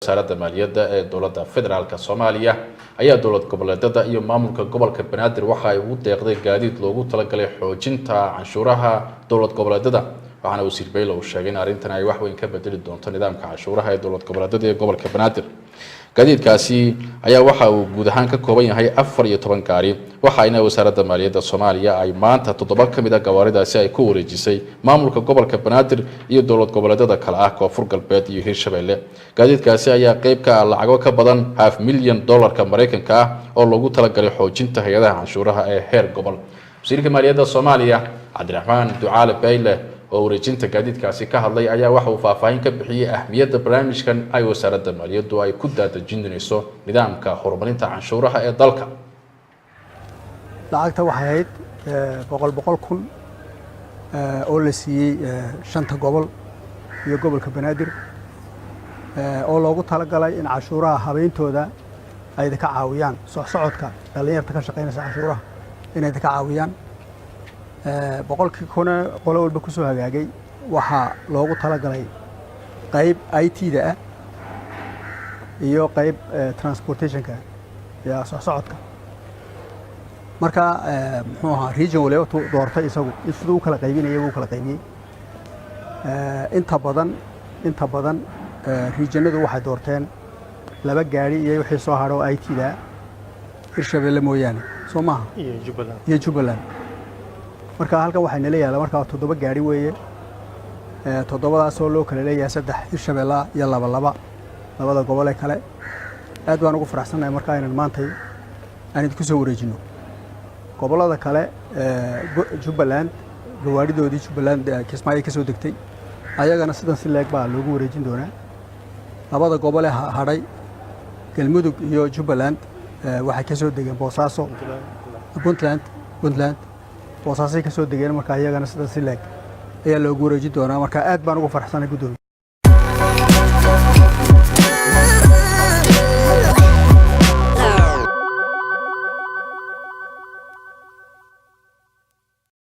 wasaaradda maaliyadda ee dowladda federaalka Soomaaliya ayaa dowlad goboleedyada iyo maamulka gobolka Banaadir waxa ay ugu deeqday gaadiid loogu talagalay xoojinta canshuuraha dowlad goboleedyada waxaana wasiir Baylo uu sheegay in arrintan ay wax weyn ka bedeli doonto nidaamka canshuuraha ee dowlad goboleedyada ee gobolka Banaadir gaadiidkaasi ayaa waxa uu guud ahaan ka kooban yahay 14 gaari waxaana wasaaradda maaliyadda Soomaaliya ay maanta 7 kamid ah gawaaridaasi ay ku wareejisay maamulka gobolka Banaadir iyo dowlad goboleedyada kale ah Koonfur Galbeed iyo Hirshabelle gaadiidkaasi ayaa qayb ka ah lacag ka badan $500,000 Mareykanka ah oo loogu talagalay xoojinta hay'adaha canshuuraha ee heer gobol wasiirka maaliyadda Soomaaliya Cabdiraxmaan Ducaale Bayle oo wareejinta gaadiidkaasi ka hadlay ayaa waxa uu faahfaahin ka bixiyay ahmiyadda barnaamijkan ay wasaaradda maaliyaddu ay ku daadajinayso nidaamka horumarinta canshuuraha ee dalka lacagta waxay ahayd boqol kun oo la siiyay shanta gobol iyo gobolka Banaadir oo loogu talagalay in canshuuraha habeentooda ay ka caawiyaan socodka dhalinyarta ka shaqeynaysa canshuuraha inay ka caawiyaan boqolkii kuna qolo walba ku soo hagaagay waxa loogu talagalay qayb IT-da ah iyo qayb transportation-ka iyo socodka marka muxuu ahaa region waliba doortay isagu sidoo kala qaybinayay uu kala qaybiyay inta badan regionadu waxay doorteen laba gaari iyo wixii soo haro IT-da Hirshabelle mooyaane Soomaha iyo Jubbaland marka halka waxay leeyahay marka 7 gaari weeye 7daas oo loo kala leeyahay 3 Hirshabelle iyo labada gobol ee kale aad baan ugu faraxsanahay marka inaan maanta aan ku soo wareejino gobolada kale Jubbaland gawaaridoodii Jubbaland Kismaayo ka soo degtay ayagana sidan si leeg baa loogu wareejin doonaa labada gobol ee hadhay Galmudug iyo Jubbaland waxay ka soo degeen Boosaaso Puntland Boosaaso ka soo degeen marka ayagana sidan si leeg ayaa loogu wareejin doonaa marka aad baan ugu faraxsanahay gudoomiye